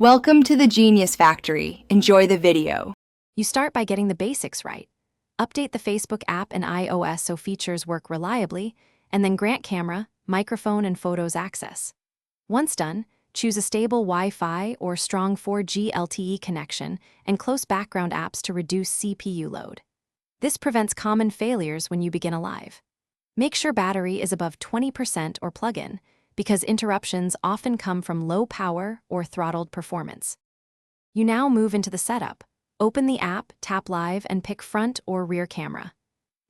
Welcome to the Genius Factory. Enjoy the video. You start by getting the basics right. Update the Facebook app and iOS so features work reliably, and then grant camera, microphone, and photos access. Once done, choose a stable Wi-Fi or strong 4G LTE connection and close background apps to reduce CPU load. This prevents common failures when you begin a live. Make sure battery is above 20% or plug-in, because interruptions often come from low power or throttled performance. You now move into the setup. Open the app, tap live, and pick front or rear camera.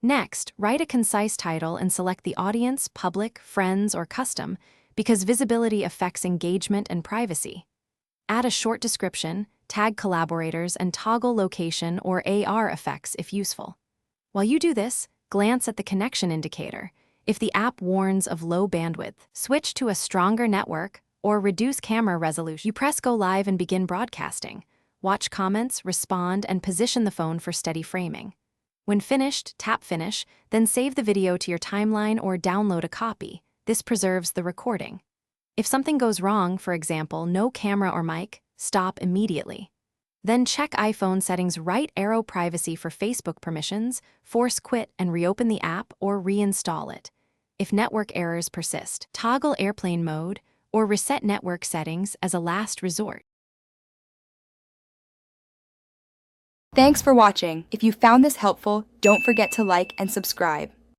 Next, write a concise title and select the audience, public, friends, or custom, because visibility affects engagement and privacy. Add a short description, tag collaborators, and toggle location or AR effects if useful. While you do this, glance at the connection indicator. If the app warns of low bandwidth, switch to a stronger network or reduce camera resolution. You press go live and begin broadcasting. Watch comments, respond, and position the phone for steady framing. When finished, tap finish, then save the video to your timeline or download a copy. This preserves the recording. If something goes wrong, for example, no camera or mic, stop immediately. Then check iPhone settings, right arrow privacy for Facebook permissions, force quit and reopen the app or reinstall it. If network errors persist, toggle airplane mode or reset network settings as a last resort. Thanks for watching. If you found this helpful, don't forget to like and subscribe.